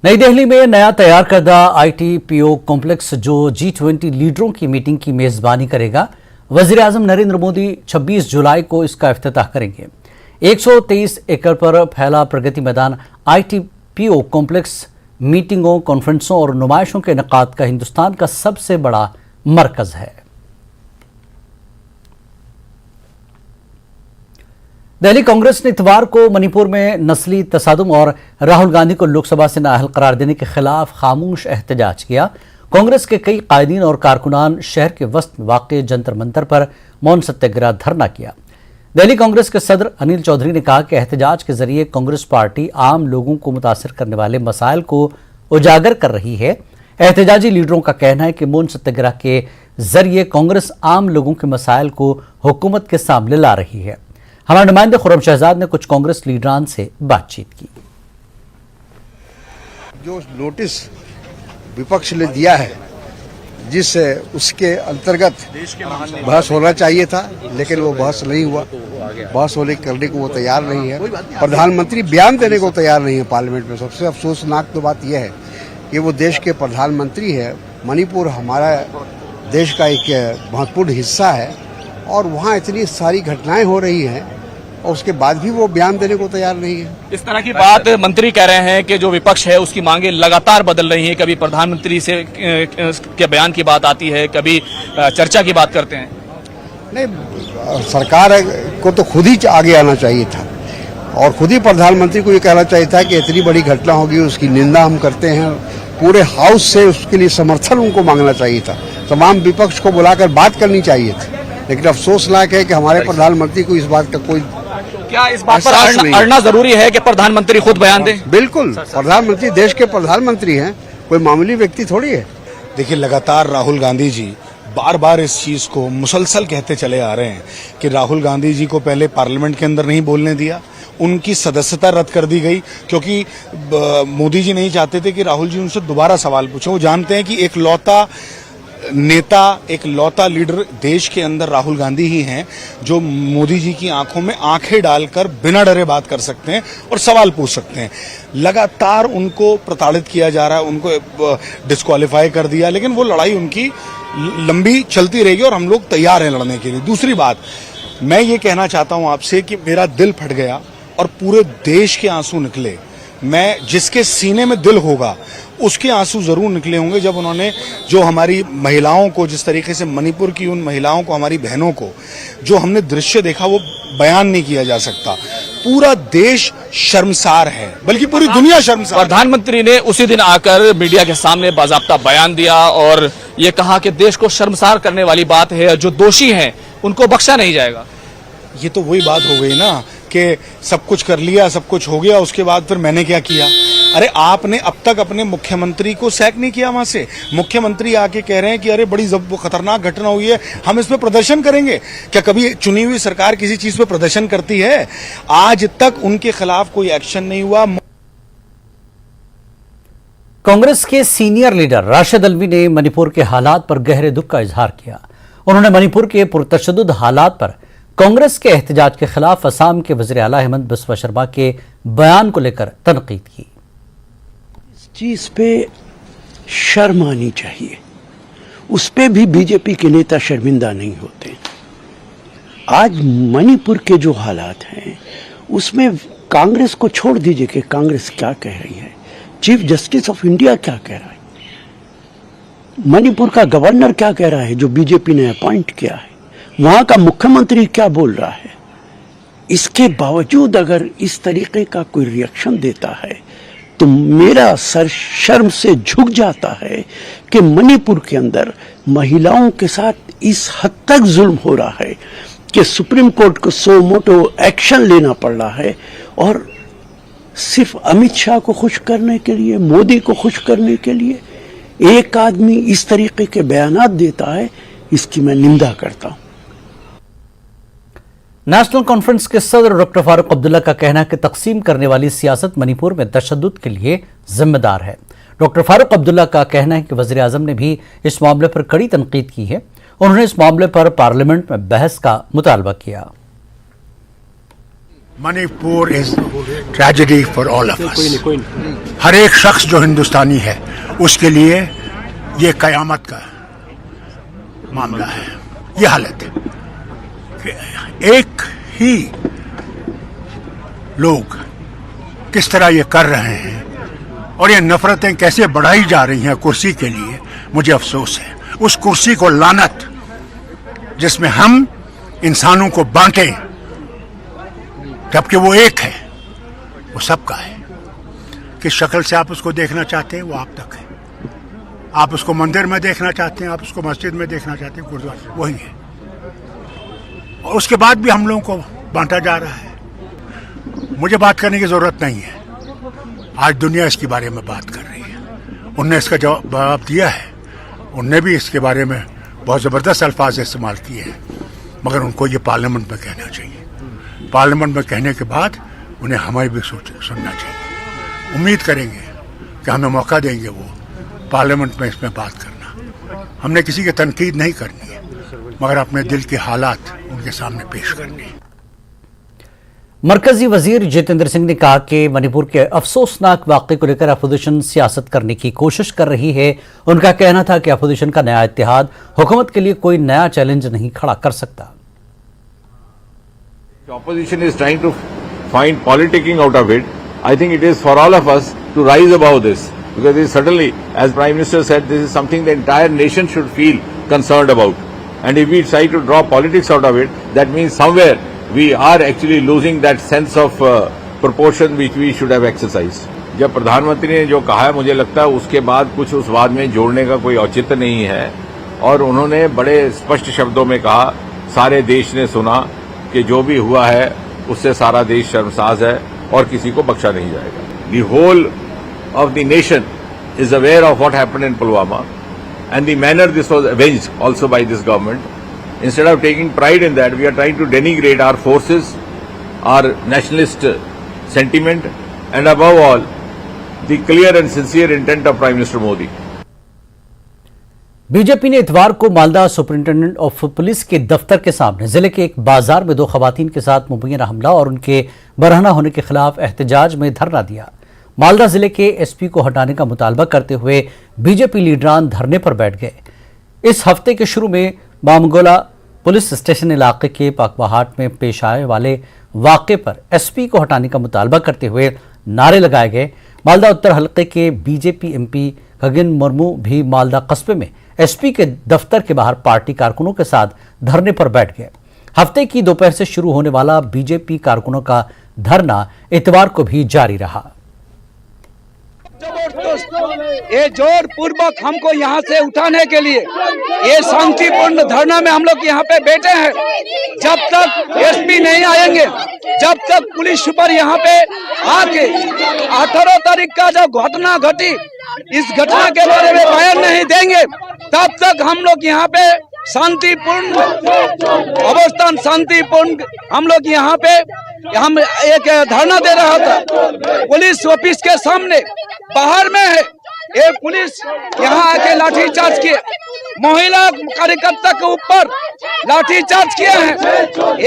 नई दिल्ली में नया तैयार करदा ITPO कॉम्प्लेक्स जो G20 लीडरों की मीटिंग की मेजबानी करेगा। वजीर आजम नरेंद्र मोदी 26 जुलाई को इसका इफ्तिताह करेंगे। 123 एकड़ पर फैला प्रगति मैदान ITPO कॉम्प्लेक्स मीटिंगों, कॉन्फ्रेंसों और नुमाइशों के इनेकाद का हिंदुस्तान का सबसे बड़ा मरकज है। दिल्ली कांग्रेस ने इतवार को मणिपुर में नस्ली तसादुम और राहुल गांधी को लोकसभा से नाअहल करार देने के खिलाफ खामोश एहतजाज किया। कांग्रेस के कई कायदीन और कारकुनान शहर के वस्त में वाक़ जंतर मंतर पर मौन सत्याग्रह धरना किया। दिल्ली कांग्रेस के सदर अनिल चौधरी ने कहा कि एहतजाज के जरिए कांग्रेस पार्टी आम लोगों को मुतासिर करने वाले मसाइल को उजागर कर रही है। एहतजाजी लीडरों का कहना है कि मौन सत्याग्रह के जरिए कांग्रेस आम लोगों के मसाइल को हुकूमत के सामने ला रही है। हमारे नुमाइंदे खुर्रम शहजाद ने कुछ कांग्रेस लीडरान से बातचीत की। जो नोटिस विपक्ष ने दिया है, जिस उसके अंतर्गत बहस होना चाहिए था, लेकिन वो बहस नहीं हुआ। बहस करने को वो तैयार नहीं है। प्रधानमंत्री बयान देने को तैयार नहीं है पार्लियामेंट में। सबसे अफसोसनाक तो बात यह है कि वो देश के प्रधानमंत्री है। मणिपुर हमारा देश का एक महत्वपूर्ण हिस्सा है और वहाँ इतनी सारी घटनाएं हो रही हैं और उसके बाद भी वो बयान देने को तैयार नहीं है। इस तरह की बात मंत्री कह रहे हैं कि जो विपक्ष है उसकी मांगे लगातार बदल रही हैं। कभी प्रधानमंत्री से के बयान की बात आती है, कभी चर्चा की बात करते हैं। नहीं, सरकार को तो खुद ही आगे आना चाहिए था और खुद ही प्रधानमंत्री को ये कहना चाहिए था कि इतनी बड़ी घटना होगी, उसकी निंदा हम करते हैं। पूरे हाउस से उसके लिए समर्थन उनको मांगना चाहिए था। तमाम विपक्ष को बुलाकर बात करनी चाहिए थी। लेकिन अफसोसनाक है कि हमारे प्रधानमंत्री को इस बात का कोई क्या इस बात पर अड़ना जरूरी है कि प्रधानमंत्री खुद बयान दें? बिल्कुल, प्रधानमंत्री देश के प्रधानमंत्री हैं, कोई मामूली व्यक्ति थोड़ी है। देखिए, लगातार राहुल गांधी जी बार बार इस चीज को मुसलसल कहते चले आ रहे हैं कि राहुल गांधी जी को पहले पार्लियामेंट के अंदर नहीं बोलने दिया, उनकी सदस्यता रद्द कर दी गई क्योंकि मोदी जी नहीं चाहते थे कि राहुल जी उनसे दोबारा सवाल पूछे। वो जानते हैं कि एक लौता नेता, एक लौता लीडर देश के अंदर राहुल गांधी ही हैं जो मोदी जी की आंखों में आंखें डालकर बिना डरे बात कर सकते हैं और सवाल पूछ सकते हैं। लगातार उनको प्रताड़ित किया जा रहा है, उनको डिस्क्वालीफाई कर दिया, लेकिन वो लड़ाई उनकी लंबी चलती रहेगी और हम लोग तैयार हैं लड़ने के लिए। दूसरी बात, मैं ये कहना चाहता हूं आपसे कि मेरा दिल फट गया और पूरे देश के आंसू निकले। मैं जिसके सीने में दिल होगा उसके आंसू जरूर निकले होंगे जब उन्होंने जो हमारी महिलाओं को, जिस तरीके से मणिपुर की उन महिलाओं को, हमारी बहनों को जो हमने दृश्य देखा वो बयान नहीं किया जा सकता। पूरा देश शर्मसार है, बल्कि पूरी दुनिया शर्मसार। प्रधानमंत्री ने उसी दिन आकर मीडिया के सामने बाकायदा बयान दिया और ये कहा कि देश को शर्मसार करने वाली बात है, जो दोषी हैं उनको बख्शा नहीं जाएगा। ये तो वही बात हो गई ना कि सब कुछ कर लिया, सब कुछ हो गया, उसके बाद फिर मैंने क्या किया। अरे आपने अब तक अपने मुख्यमंत्री को सैक नहीं किया वहां से। मुख्यमंत्री आके कह रहे हैं कि अरे बड़ी खतरनाक घटना हुई है, हम इस पे प्रदर्शन करेंगे। क्या कभी चुनी हुई सरकार किसी चीज पे प्रदर्शन करती है? आज तक उनके खिलाफ कोई एक्शन नहीं हुआ। कांग्रेस के सीनियर लीडर राशिद अल्वी ने मणिपुर के हालात पर गहरे दुख का इजहार किया। उन्होंने मणिपुर के पुरतशद्दुद हालात पर कांग्रेस के एहतजाज के खिलाफ असम के वज़ीर आला हेमंत बिस्वा शर्मा के बयान को लेकर तनकीद की। इस चीज पे शर्म आनी चाहिए, उस पे भी बीजेपी के नेता शर्मिंदा नहीं होते। आज मणिपुर के जो हालात हैं उसमें कांग्रेस को छोड़ दीजिए कि कांग्रेस क्या कह रही है, चीफ जस्टिस ऑफ इंडिया क्या कह रहा है, मणिपुर का गवर्नर क्या कह रहा है जो बीजेपी ने अपॉइंट किया है, वहां का मुख्यमंत्री क्या बोल रहा है। इसके बावजूद अगर इस तरीके का कोई रिएक्शन देता है तो मेरा सर शर्म से झुक जाता है कि मणिपुर के अंदर महिलाओं के साथ इस हद तक जुल्म हो रहा है कि सुप्रीम कोर्ट को सो मोटो एक्शन लेना पड़ रहा है। और सिर्फ अमित शाह को खुश करने के लिए, मोदी को खुश करने के लिए एक आदमी इस तरीके के बयानात देता है, इसकी मैं निंदा करता हूं। नेशनल कॉन्फ्रेंस के सदर डॉक्टर फारूक अब्दुल्ला का कहना है कि तकसीम करने वाली सियासत मणिपुर में तशद्दुद के लिए जिम्मेदार है। डॉक्टर फारूक अब्दुल्ला का कहना है कि वज़ीर आज़म ने भी इस मामले पर कड़ी तनकीद की है। उन्होंने इस मामले पर पार्लियामेंट में बहस का मुतालबा किया। Manipur is tragedy for all of us. हर एक शख्स जो हिंदुस्तानी है उसके लिए ये कयामत का मामला है। ये हालत है कि एक ही लोग किस तरह ये कर रहे हैं और ये नफरतें कैसे बढ़ाई जा रही हैं कुर्सी के लिए। मुझे अफसोस है उस कुर्सी को लानत जिसमें हम इंसानों को बांटें जबकि वो एक है, वो सबका है। किस शक्ल से आप उसको देखना चाहते हैं वो आप तक है। आप उसको मंदिर में देखना चाहते हैं, आप उसको मस्जिद में देखना चाहते हैं, गुरुद्वारा वही है। और उसके बाद भी हम लोगों को बांटा जा रहा है। मुझे बात करने की जरूरत नहीं है, आज दुनिया इसके बारे में बात कर रही है। उनने इसका जवाब दिया है, उनने भी इसके बारे में बहुत ज़बरदस्त अल्फाज इस्तेमाल किए हैं, मगर उनको ये पार्लियामेंट में कहना चाहिए। पार्लियामेंट में कहने के बाद उन्हें हमें भी सुनना चाहिए। उम्मीद करेंगे कि हमें मौका देंगे वो पार्लियामेंट में इसमें बात करना। हमने किसी की तनकीद नहीं करनी है, मगर अपने दिल के हालात उनके सामने पेश करने हैं। मरकजी वजीर जितेंद्र सिंह ने कहा कि मणिपुर के अफसोसनाक वाक़े को लेकर अपोजिशन सियासत करने की कोशिश कर रही है। उनका कहना था कि अपोजिशन का नया इत्तेहाद हुकूमत के लिए कोई नया चैलेंज नहीं खड़ा कर सकता। Opposition is trying to find politicking out of it. I think it is for all of us to rise above this, because it is certainly, as Prime Minister said, this is something the entire nation should feel concerned about. And if we try to draw politics out of it, that means somewhere we are actually losing that sense of proportion which we should have exercised. जब प्रधानमंत्री ने जो कहा है, मुझे लगता है उसके बाद कुछ उस बात में जोड़ने का कोई औचित्य नहीं है। और उन्होंने बड़े स्पष्ट शब्दों में कहा, सारे देश ने सुना कि जो भी हुआ है उससे सारा देश शर्मसार है और किसी को बख्शा नहीं जाएगा। The whole of the nation is aware of what happened in Pulwama and the manner this was avenged also by this government. Instead of taking pride in that, we are trying to denigrate our forces, our nationalist sentiment, and above all, the clear and sincere intent of Prime Minister Modi. BJP ने इतवार को Malda superintendent of police के दफ्तर के सामने जिले के एक बाजार में 2 खवातीन के साथ मुबैना हमला और उनके बरहना होने के खिलाफ एहतजाज में धरना दिया। मालदा जिले के एसपी को हटाने का मुतालबा करते हुए बीजेपी लीडरान धरने पर बैठ गए। इस हफ्ते के शुरू में बामगोला पुलिस स्टेशन इलाके के पाकबहाट में पेश आए वाले वाक़े पर एसपी को हटाने का मुतालबा करते हुए नारे लगाए गए। मालदा उत्तर हल्के के बीजेपी एमपी खगेन मुर्मू भी मालदा कस्बे में एसपी के दफ्तर के बाहर पार्टी कारकुनों के साथ धरने पर बैठ गए। हफ्ते की दोपहर से शुरू होने वाला बीजेपी कारकुनों का धरना इतवार को भी जारी रहा। ये जोर पूर्वक हमको यहाँ से उठाने के लिए ये शांतिपूर्ण धरना में हम लोग यहाँ पे बैठे हैं। जब तक एसपी नहीं आएंगे, जब तक पुलिस सुपर यहाँ पे आके 18 तारीख का जो घटना घटी, इस घटना के बारे में बयान नहीं देंगे, तब तक हम लोग यहाँ पे शांतिपूर्ण अवस्थान, शांतिपूर्ण हम लोग यहाँ पे हम एक धरना दे रहा था। पुलिस ऑफिस के सामने बाहर में है, ये पुलिस यहाँ आके लाठीचार्ज किए, महिला कार्यकर्ता के ऊपर लाठीचार्ज किए हैं।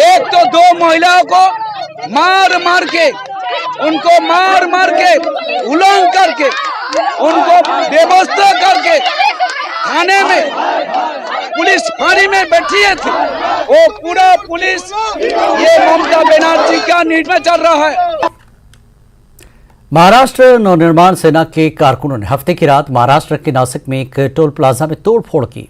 एक तो 2 महिलाओं को मार मार के, उनको मार मार के, उलंग करके, उनको बेबस्ता करके थाने में पुलिस फांसी में बैठी थी। वो पूरा पुलिस ये ममता बनर्जी का निर्णय चल रहा है। महाराष्ट्र नवनिर्माण सेना के कारकुनों ने हफ्ते की रात महाराष्ट्र के नासिक में एक टोल प्लाजा में तोड़फोड़ की।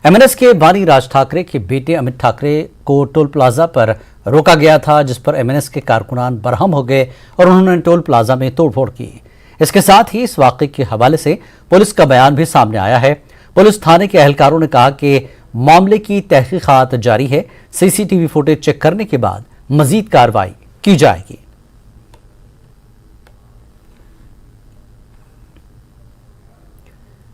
एमएनएस के बानी राज ठाकरे के बेटे अमित ठाकरे को टोल प्लाजा पर रोका गया था, जिस पर एमएनएस के कारकुनान बरहम हो गए और उन्होंने टोल प्लाजा में तोड़फोड़ की। इसके साथ ही इस वाकये के हवाले से पुलिस का बयान भी सामने आया है। पुलिस थाने के एहलकारों ने कहा कि मामले की तहकीकात जारी है, सीसीटीवी फुटेज चेक करने के बाद मजीद कार्रवाई की जाएगी।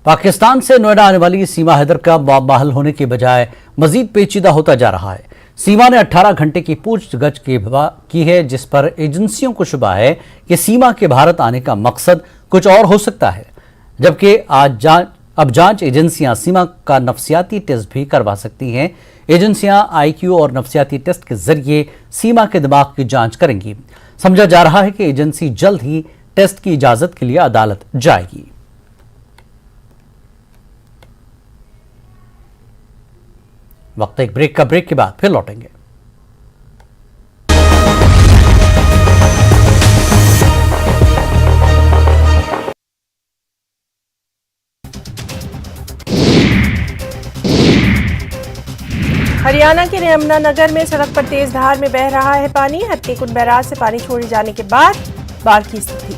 पाकिस्तान से नोएडा आने वाली सीमा हैदर का माहौल होने के बजाय मजीद पेचीदा होता जा रहा है। सीमा ने 18 घंटे की पूछगछ की है, जिस पर एजेंसियों को शुबा है कि सीमा के भारत आने का मकसद कुछ और हो सकता है, जबकि आज अब जांच एजेंसियां सीमा का नफ्सियाती टेस्ट भी करवा सकती हैं। एजेंसियां आईक्यू और नफ्सियाती टेस्ट के जरिए सीमा के दिमाग की जांच करेंगी। समझा जा रहा है कि एजेंसी जल्द ही टेस्ट की इजाजत के लिए अदालत जाएगी। वक्त एक ब्रेक का, ब्रेक के बाद फिर लौटेंगे। हरियाणा के यमुनानगर में सड़क पर तेज धार में बह रहा है पानी। हथनीकुंड बैराज से पानी छोड़े जाने के बाद बाढ़ की स्थिति।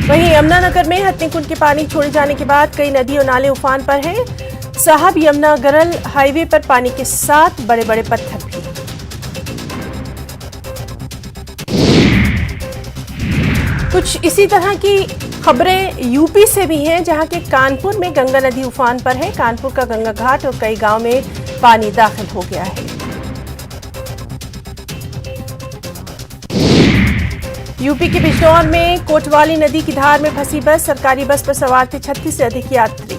वहीं यमुनानगर में हथनीकुंड के पानी छोड़े जाने के बाद कई नदी और नाले उफान पर हैं। साहब यमुना गरल हाईवे पर पानी के साथ बड़े बड़े पत्थर भी। कुछ इसी तरह की खबरें यूपी से भी हैं, जहां के कानपुर में गंगा नदी उफान पर है। कानपुर का गंगा घाट और कई गांव में पानी दाखिल हो गया है। यूपी के बिजनौर में कोटवाली नदी की धार में फंसी बस। सरकारी बस पर सवार थे 36 से अधिक यात्री।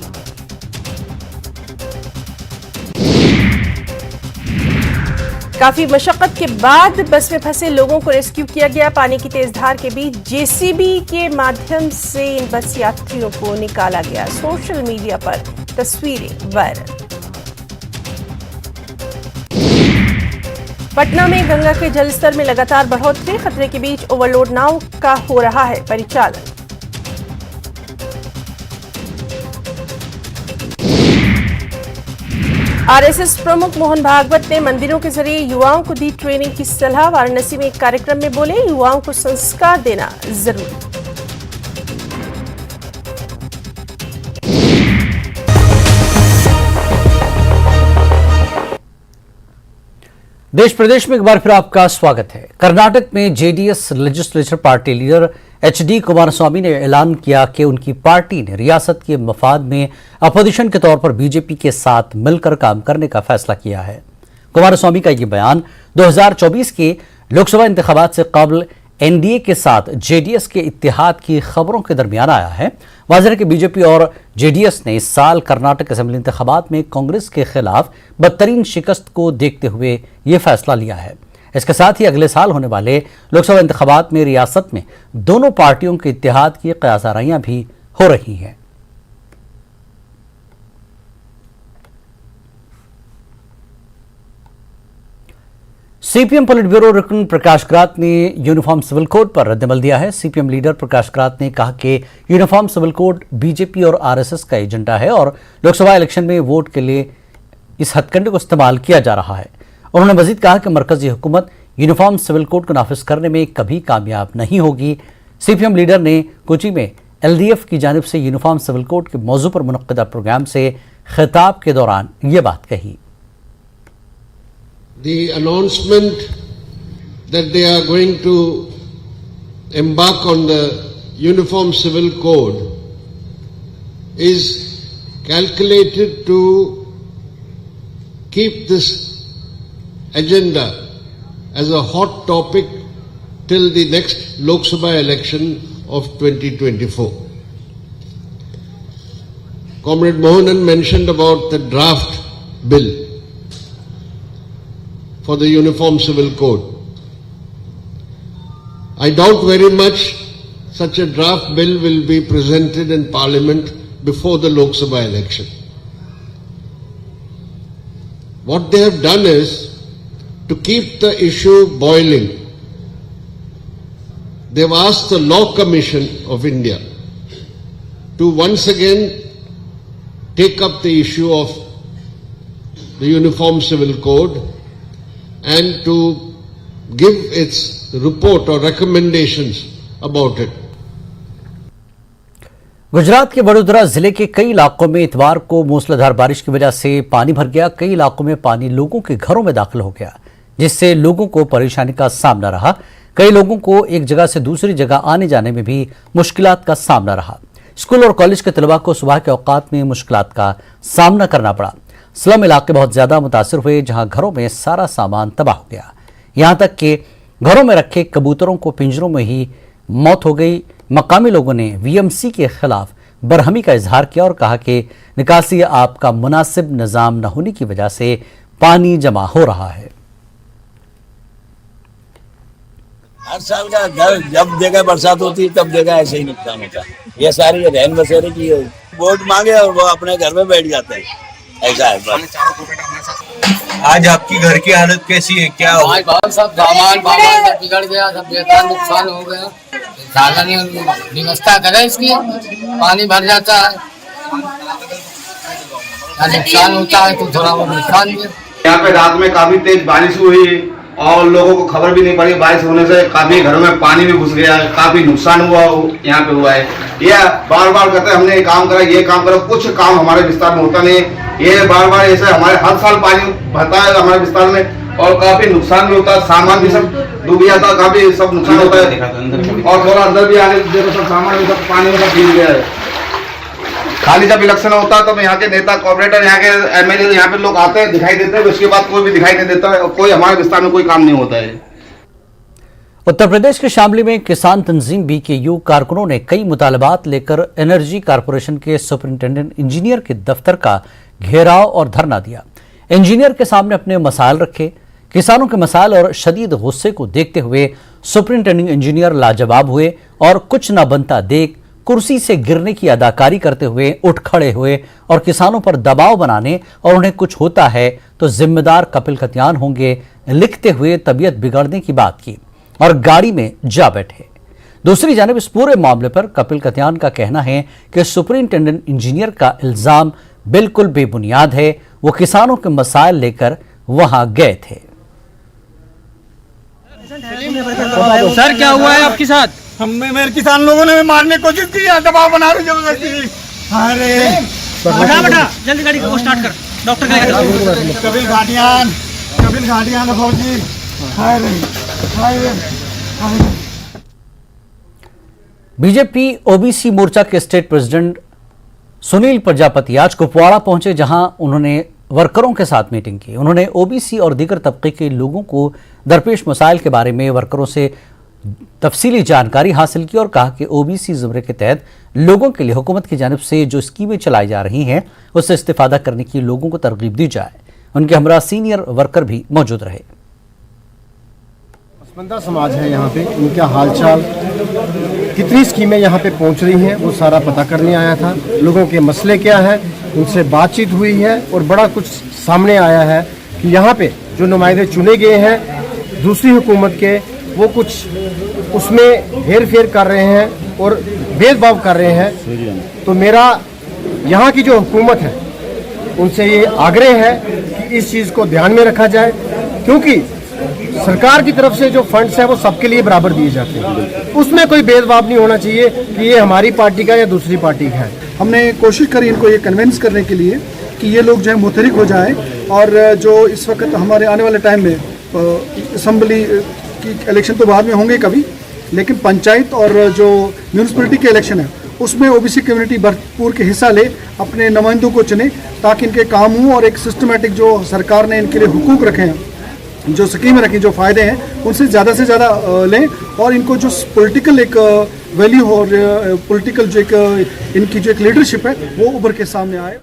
काफी मशक्कत के बाद बस में फंसे लोगों को रेस्क्यू किया गया। पानी की तेज धार के बीच जेसीबी के माध्यम से इन बस यात्रियों को निकाला गया। सोशल मीडिया पर तस्वीरें वायरल। पटना में गंगा के जलस्तर में लगातार बढ़ोतरी। खतरे के बीच ओवरलोड नाव का हो रहा है परिचालन। आरएसएस प्रमुख मोहन भागवत ने मंदिरों के जरिए युवाओं को दी ट्रेनिंग की सलाह। वाराणसी में एक कार्यक्रम में बोले, युवाओं को संस्कार देना जरूरी। देश प्रदेश में एक बार फिर आपका स्वागत है। कर्नाटक में JDS legislature party leader HD Kumaraswamy ने ऐलान किया कि उनकी पार्टी ने रियासत के मफाद में अपोजिशन के तौर पर बीजेपी के साथ मिलकर काम करने का फैसला किया है। कुमारस्वामी का यह बयान 2024 के लोकसभा इंतखाबात से कबल एनडीए के साथ जेडीएस के इत्तेहाद की खबरों के दरमियान आया है। वाज़ेह है कि बीजेपी और जेडीएस ने इस साल कर्नाटक असेंबली इंतखाबात में कांग्रेस के खिलाफ बदतरीन शिकस्त को देखते हुए यह फैसला लिया है। इसके साथ ही अगले साल होने वाले लोकसभा इंतखाबात में रियासत में दोनों पार्टियों के इत्तेहाद की क़यासाराइयां भी हो रही हैं। सीपीएम पोलिट ब्यूरो रुकन प्रकाश करात ने यूनिफॉर्म सिविल कोड पर रद्दअमल दिया है। सीपीएम लीडर प्रकाश करात ने कहा कि यूनिफॉर्म सिविल कोड बीजेपी और आरएसएस का एजेंडा है और लोकसभा इलेक्शन में वोट के लिए इस हथकंडे को इस्तेमाल किया जा रहा है। उन्होंने मजीद कहा कि मरकजी हुकूमत यूनिफॉर्म सिविल कोड को नाफिज करने में कभी कामयाब नहीं होगी। सीपीएम लीडर ने कोची में एलडीएफ की जानिब से यूनिफॉर्म सिविल कोड के मौजू पर मुनक्किदा प्रोग्राम से खिताब के दौरान ये बात कही। The announcement that they are going to embark on the Uniform Civil Code is calculated to keep this agenda as a hot topic till the next Lok Sabha election of 2024. Comrade Mohanan mentioned about the draft bill for the Uniform Civil Code. I doubt very much such a draft bill will be presented in Parliament before the Lok Sabha election. What they have done is to keep the issue boiling. They have asked the Law Commission of India to once again take up the issue of the Uniform Civil Code and to give its report or recommendations about it. Gujarat के वडोदरा जिले के कई इलाकों में इतवार को मूसलाधार बारिश की वजह से पानी भर गया। कई इलाकों में पानी लोगों के घरों में दाखिल हो गया, जिससे लोगों को परेशानी का सामना रहा। कई लोगों को एक जगह से दूसरी जगह आने जाने में भी मुश्किलात का सामना रहा। स्कूल और कॉलेज के तलबा को सुबह के औकात में मुश्किलात का सामना करना पड़ा। स्लम इलाके बहुत ज्यादा मुतासिर हुए, जहां घरों में सारा सामान तबाह हो गया। यहां तक कि घरों में रखे कबूतरों को पिंजरों में ही मौत हो गई। मकामी लोगों ने वीएमसी के खिलाफ बरहमी का इजहार किया और कहा कि निकासी आप का मुनासिब निजाम न होने की वजह से पानी जमा हो रहा है। हर साल का जब जगह बरसात होती है तब जगह ऐसे ही नुकसान होता है। ये सारी रहन बसेरे की वोट मांगे और वो अपने घर में बैठ जाते हैं, ऐसा है बस। आज आपकी घर की हालत कैसी है, क्या हो? सब सामान बिगड़ गया, सब बेकार नुकसान हो गया। व्यवस्था करे इसकी, पानी भर जाता है, नुकसान होता है तो थोड़ा बहुत नुकसान भी। यहाँ पे रात में काफी तेज बारिश हुई और लोगों को खबर भी नहीं पड़ी। बारिश होने से काफी घरों में पानी भी घुस गया, काफी नुकसान हुआ यहाँ पे हुआ है। ये बार बार कहते हैं हमने ये काम करा, ये काम करा, कुछ काम हमारे विस्तार में होता नहीं। ये बार बार ऐसे हमारे हर साल पानी भरता है हमारे विस्तार में और काफी नुकसान भी होता है। सामान भी सब डूब गया था, काफी सब नुकसान होता है और थोड़ा अंदर भी आने देखो सब सामान भी सब पानी में सब भीग गया है। खाली जब इलेक्शन होता है तो यहाँ के नेता, कॉर्पोरेटर, यहाँ के एमएलए यहाँ पे लोग आते हैं, दिखाई देते हैं, उसके बाद कोई भी दिखाई नहीं देता है और कोई हमारे विस्तार में कोई काम नहीं होता है। उत्तर प्रदेश के शामली में किसान तंजीम बीकेयू कारकुनों ने कई मुतालबात लेकर एनर्जी कारपोरेशन के सुपरिंटेंडेंट इंजीनियर के दफ्तर का घेराव और धरना दिया। इंजीनियर के सामने अपने मसाइल रखे। किसानों के मसाइल और शदीद गुस्से को देखते हुए सुपरिंटेंडिंग इंजीनियर लाजवाब हुए और कुछ न बनता देख कुर्सी से गिरने की अदाकारी करते हुए उठ खड़े हुए और किसानों पर दबाव बनाने और उन्हें कुछ होता है तो जिम्मेदार कपिल कत्यान होंगे लिखते हुए तबीयत बिगड़ने की बात की और गाड़ी में जा बैठे। दूसरी जानिब इस पूरे मामले पर कपिल कत्यान का कहना है कि सुपरिंटेंडेंट इंजीनियर का इल्जाम बिल्कुल बेबुनियाद है। वो किसानों के मसाइल लेकर वहां गए थे। सर क्या हुआ है आपके साथ? हमें मेरे किसान लोगों ने मारने की कोशिश की, दबाव बना रही जबरदस्ती। अरे बटा जल्दी गाड़ी को स्टार्ट कर, डॉक्टर कपिल घाटियान फौजी। बीजेपी ओबीसी मोर्चा के स्टेट प्रेसिडेंट सुनील प्रजापति आज कुपवाड़ा पहुंचे, जहां उन्होंने वर्करों के साथ मीटिंग की। उन्होंने ओबीसी और दीगर तबके के लोगों को दरपेश मसाइल के बारे में वर्करों से तफसीली जानकारी हासिल की और कहा कि ओबीसी ज़ुमरे के तहत लोगों के लिए हुकूमत की जानिब से जो स्कीमें चलाई जा रही हैं उससे इस्तेफादा करने की लोगों को तरगीब दी जाए। उनके हमरा सीनियर वर्कर भी मौजूद रहे। पसमानदा समाज है यहाँ पे, इनका हालचाल, कितनी स्कीमें यहाँ पे पहुँच रही हैं वो सारा पता करने आया था। लोगों के मसले क्या है, उनसे बातचीत हुई है और बड़ा कुछ सामने आया है कि यहाँ पे जो नुमाइंदे चुने गए हैं दूसरी हुकूमत के, वो कुछ उसमें हेर फेर कर रहे हैं और भेदभाव कर रहे हैं। तो मेरा यहाँ की जो हुकूमत है उनसे ये आग्रह है कि इस चीज़ को ध्यान में रखा जाए, क्योंकि सरकार की तरफ से जो फंड्स है वो सबके लिए बराबर दिए जाते हैं। उसमें कोई भेदभाव नहीं होना चाहिए कि ये हमारी पार्टी का या दूसरी पार्टी का है। हमने कोशिश करी इनको ये कन्विंस करने के लिए कि ये लोग जो है मुतहरिक हो जाएं और जो इस वक्त हमारे आने वाले टाइम में असम्बली की इलेक्शन तो बाद में होंगे कभी, लेकिन पंचायत और जो म्यूनिसिपैलिटी के इलेक्शन है उसमें ओबीसी कम्युनिटी भरपूर के हिस्सा ले, अपने नुमाइंदों को चुने ताकि इनके काम हों और एक सिस्टमेटिक जो सरकार ने इनके लिए हुकूक रखे हैं, जो स्कीमें रखी, जो फ़ायदे हैं उनसे ज़्यादा से ज़्यादा लें और इनको जो पॉलिटिकल एक वैल्यू और पॉलिटिकल जो एक इनकी जो एक लीडरशिप है वो उभर के सामने आए।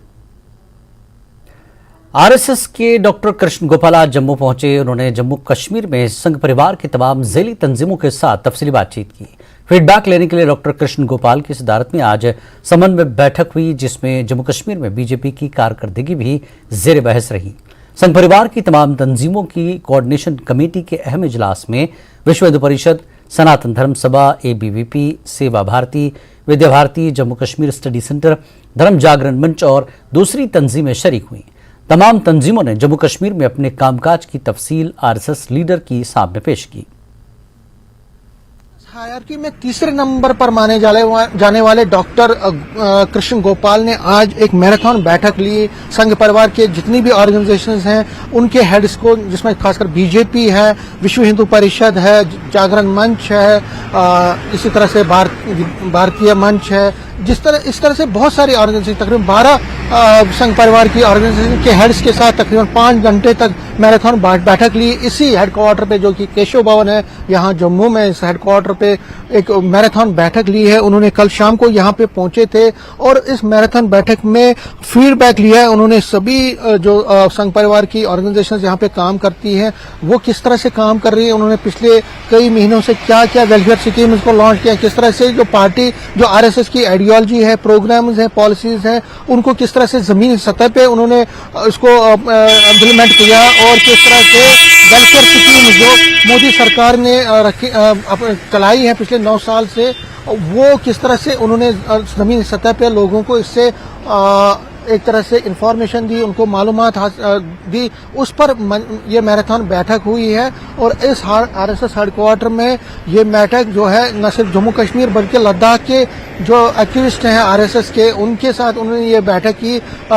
आरएसएस के डॉक्टर कृष्ण गोपाल आज जम्मू पहुंचे। उन्होंने जम्मू कश्मीर में संघ परिवार की तमाम ज़ैली तंजीमों के साथ तफसीली बातचीत की। फीडबैक लेने के लिए डॉक्टर कृष्ण गोपाल की सदारत में आज समन्वय बैठक हुई, जिसमें जम्मू कश्मीर में बीजेपी की कारकर्दगी भी जेर बहस रही। संघ परिवार की तमाम तंजीमों की कोऑर्डिनेशन कमेटी के अहम इजलास में विश्व हिंदू परिषद, सनातन धर्म सभा, एबीवीपी, सेवा भारती, विद्या भारती, जम्मू कश्मीर स्टडी सेंटर, धर्म जागरण मंच और दूसरी तंजीमें शरीक हुई। तमाम तंजीमों ने जम्मू कश्मीर में अपने कामकाज की तफसील आरएसएस लीडर की सामने पेश की। हायरार्की में तीसरे नंबर पर माने जाने वाले डॉक्टर कृष्ण गोपाल ने आज एक मैराथन बैठक ली। संघ परिवार के जितनी भी ऑर्गेनाइजेशंस हैं उनके हेड्स को, जिसमें खासकर बीजेपी है, विश्व हिंदू परिषद है, जागरण मंच है, इसी तरह से भारतीय मंच है, इस तरह से बहुत सारी ऑर्गेनाइजेशन, तकरीबन 12 संघ परिवार की ऑर्गेनाइजेशन के हेड्स के साथ तकरीबन 5 घंटे तक मैराथन बैठक ली इसी हेडक्वार्टर पे, जो कि केशव भवन है यहाँ जम्मू में। इस हेडक्वार्टर पे एक मैराथन बैठक ली है। उन्होंने कल शाम को यहाँ पे पहुंचे थे और इस मैराथन बैठक में फीडबैक लिया है। उन्होंने सभी जो संघ परिवार की ऑर्गेनाइजेशन यहाँ पे काम करती हैं वो किस तरह से काम कर रही है, उन्होंने पिछले कई महीनों से क्या क्या वेलफेयर स्कीम को लॉन्च किया, किस तरह से जो पार्टी, जो आरएसएस की आइडियोलॉजी है, प्रोग्राम्स हैं, पॉलिसीज हैं, उनको किस तरह से जमीनी सतह पे उन्होंने इसको इम्प्लीमेंट किया और किस तरह से वेलफेयर स्कीम जो मोदी सरकार ने चलाई है पिछले 9 साल से, वो किस तरह से उन्होंने जमीनी सतह पे लोगों को इससे एक तरह से इंफॉर्मेशन दी, उनको मालूमात दी, उस पर ये मैराथन बैठक हुई है। और इस आरएसएस हेडक्वार्टर में ये बैठक जो है न सिर्फ जम्मू कश्मीर बल्कि लद्दाख के जो एक्टिविस्ट हैं आरएसएस के, उनके साथ उन्होंने ये बैठक की।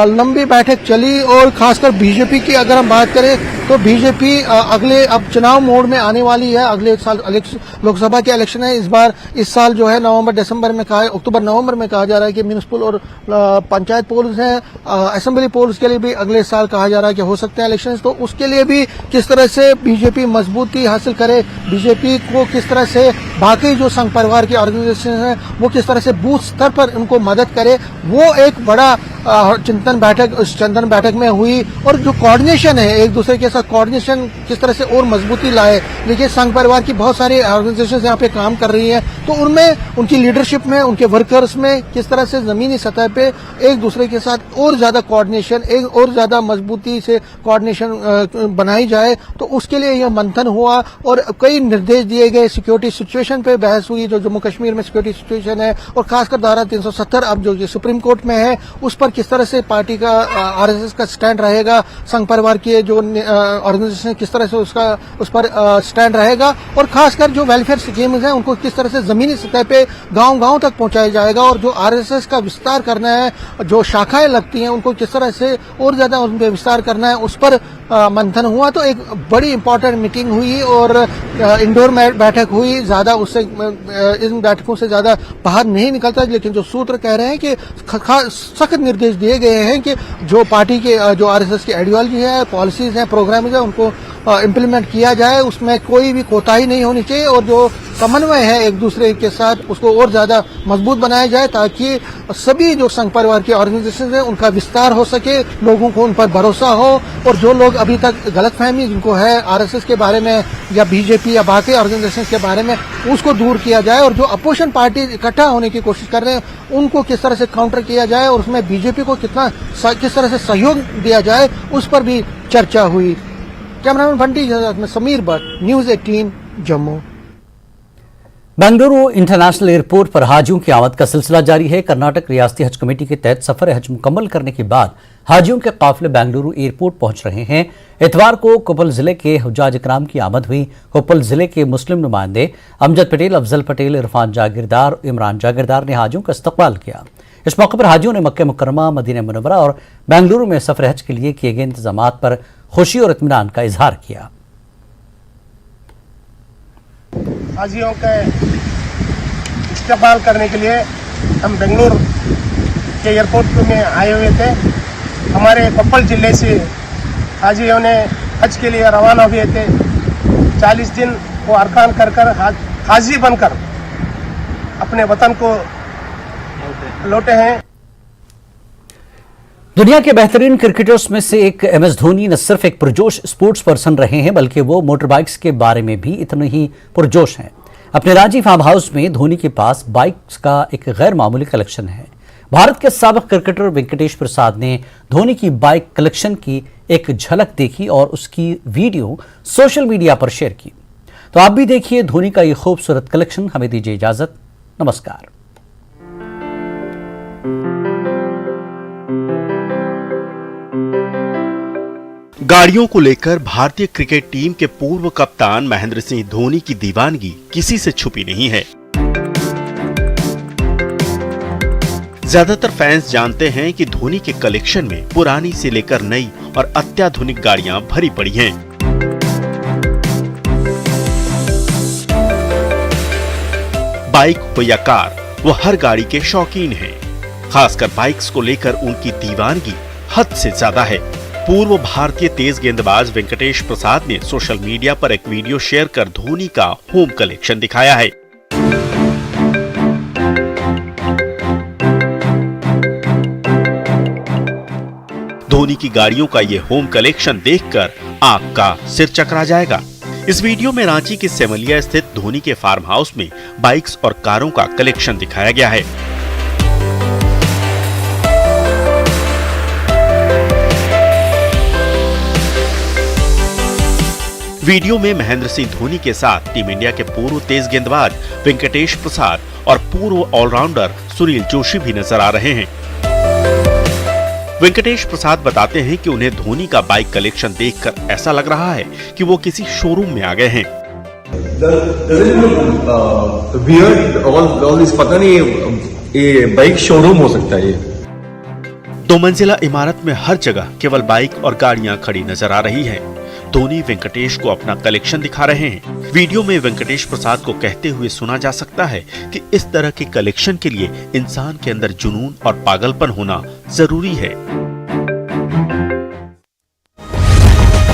लंबी बैठक चली और खासकर बीजेपी की अगर हम बात करें तो बीजेपी अगले अब चुनाव मोड में आने वाली है। अगले साल लोकसभा के इलेक्शन है इस साल जो है नवंबर-दिसंबर में अक्टूबर-नवंबर में कहा जा रहा है कि म्युनिसिपल और पंचायत पोल्स हैं। असेंबली पोल्स के लिए भी अगले साल कहा जा रहा है कि हो सकते हैं इलेक्शंस, तो उसके लिए भी किस तरह से बीजेपी मजबूती हासिल करे, बीजेपी को किस तरह से बाकी जो संघ परिवार की ऑर्गेनाइजेशन है वो किस तरह से बूथ स्तर पर उनको मदद करे, वो एक बड़ा चिंतन बैठक में हुई। और जो कोऑर्डिनेशन है, एक दूसरे के साथ कोऑर्डिनेशन किस तरह से और मजबूती लाए। देखिए संघ परिवार की बहुत सारी ऑर्गेनाइजेशन यहाँ पे काम कर रही हैं, तो उनमें उनकी लीडरशिप में, उनके वर्कर्स में किस तरह से जमीनी सतह पे एक दूसरे के साथ और ज्यादा कोऑर्डिनेशन, एक और ज्यादा मजबूती से कोऑर्डिनेशन बनाई जाए, तो उसके लिए यह मंथन हुआ और कई निर्देश दिए गए। सिक्योरिटी सिचुएशन पे बहस हुई, जो जम्मू कश्मीर में सिक्योरिटी सिचुएशन है, और खासकर धारा 370 अब जो सुप्रीम कोर्ट में है उस पर किस तरह से पार्टी का आरएसएस का स्टैंड रहेगा, संघ परिवार की जो ऑर्गेनाइजेशन किस तरह से उस पर स्टैंड रहेगा, और खासकर जो वेलफेयर स्कीम्स हैं उनको किस तरह से जमीनी सतह पे गांव-गांव तक पहुंचाया जाएगा, और जो आरएसएस का विस्तार करना है, जो शाखाएं लगती हैं उनको किस तरह से और ज्यादा उन पर विस्तार करना है, उस पर मंथन हुआ। तो एक बड़ी इंपॉर्टेंट मीटिंग हुई और इंडोर बैठक हुई। ज्यादा उससे इन बैठकों से ज्यादा बाहर नहीं निकलता, लेकिन जो सूत्र कह रहे हैं कि सख्त निर्देश दिए गए हैं कि जो पार्टी के जो आरएसएस की आइडियोलॉजी है, पॉलिसीज हैं, प्रोग्राम्स हैं, उनको इम्प्लीमेंट किया जाए, उसमें कोई भी कोताही नहीं होनी चाहिए, और जो समन्वय है एक दूसरे के साथ उसको और ज्यादा मजबूत बनाया जाए, ताकि सभी जो संघ परिवार की ऑर्गेनाइजेशन है उनका विस्तार हो सके, लोगों को उन पर भरोसा हो, और जो लोग अभी तक गलतफहमी जिनको है आरएसएस के बारे में या बीजेपी या बाकी ऑर्गेनाइजेशन के बारे में, उसको दूर किया जाए, और जो अपोजिशन पार्टी इकट्ठा होने की कोशिश कर रहे हैं उनको किस तरह से काउंटर किया जाए, और उसमें बीजेपी को किस तरह से सहयोग दिया जाए, उस पर भी चर्चा हुई। कैमरामैन बंटी के साथ में Sameer Bhatt, news 18 Jammu. Bengaluru international airport पर हाजियों की आमद का सिलसिला जारी है। कर्नाटक रियासती हज कमेटी के तहत सफर हज मुकम्मल करने के बाद हाजियों के काफिले बेंगलुरु एयरपोर्ट पहुंच रहे हैं। इतवार को कोप्पल जिले के हुज्जाज इकराम की आमद हुई। कोप्पल जिले के मुस्लिम नुमाइंदे अमजद पटेल, अफजल पटेल, इरफान जागीरदार, इमरान जागीरदार ने हाजियों का इस्तकबाल किया। इस मौके पर हाजियों ने मक्का मुकर्रमा, मदीना मुनव्वरा और बेंगलुरु में सफर हज के लिए किए गए इंतजामात पर खुशी और इत्मीनान का इजहार किया। हाजियों के इस्तेमाल करने के लिए हम बेंगलुरु के एयरपोर्ट में आए हुए थे। हमारे कोप्पल जिले से हाजियों ने हज के लिए रवाना हुए थे। 40 दिन वो अरकान कर हाजी बनकर अपने वतन को लौटे हैं। दुनिया के बेहतरीन क्रिकेटर्स में से एक एमएस धोनी न सिर्फ एक पुरजोश स्पोर्ट्स पर्सन रहे हैं, बल्कि वो मोटर बाइक्स के बारे में भी इतने ही पुरजोश हैं। अपने रांची फार्म हाउस में धोनी के पास बाइक्स का एक गैर मामूली कलेक्शन है। भारत के साबिक क्रिकेटर वेंकटेश प्रसाद ने धोनी की बाइक कलेक्शन की एक झलक देखी और उसकी वीडियो सोशल मीडिया पर शेयर की। तो आप भी देखिए धोनी का ये खूबसूरत कलेक्शन। हमें दीजिए इजाजत, नमस्कार। गाड़ियों को लेकर भारतीय क्रिकेट टीम के पूर्व कप्तान महेंद्र सिंह धोनी की दीवानगी किसी से छुपी नहीं है। ज्यादातर फैंस जानते हैं कि धोनी के कलेक्शन में पुरानी से लेकर नई और अत्याधुनिक गाड़ियां भरी पड़ी हैं। बाइक हो या कार, वो हर गाड़ी के शौकीन हैं। खासकर बाइक्स को लेकर उनकी दीवानगी हद से ज्यादा है। पूर्व भारतीय तेज गेंदबाज वेंकटेश प्रसाद ने सोशल मीडिया पर एक वीडियो शेयर कर धोनी का होम कलेक्शन दिखाया है। धोनी की गाड़ियों का ये होम कलेक्शन देखकर आंख का सिर चकरा जाएगा। इस वीडियो में रांची के सेमलिया स्थित धोनी के फार्म हाउस में बाइक्स और कारों का कलेक्शन दिखाया गया है। वीडियो में महेंद्र सिंह धोनी के साथ टीम इंडिया के पूर्व तेज गेंदबाज वेंकटेश प्रसाद और पूर्व ऑलराउंडर सुनील जोशी भी नजर आ रहे हैं। वेंकटेश प्रसाद बताते हैं कि उन्हें धोनी का बाइक कलेक्शन देखकर ऐसा लग रहा है कि वो किसी शोरूम में आ गए हैं। पता नहीं ये बाइक शोरूम हो सकता है। ये 2 मंजिला इमारत में हर जगह केवल बाइक और गाड़ियां खड़ी नजर आ रही हैं। धोनी वेंकटेश को अपना कलेक्शन दिखा रहे हैं। वीडियो में वेंकटेश प्रसाद को कहते हुए सुना जा सकता है कि इस तरह के कलेक्शन के लिए इंसान के अंदर जुनून और पागलपन होना जरूरी है।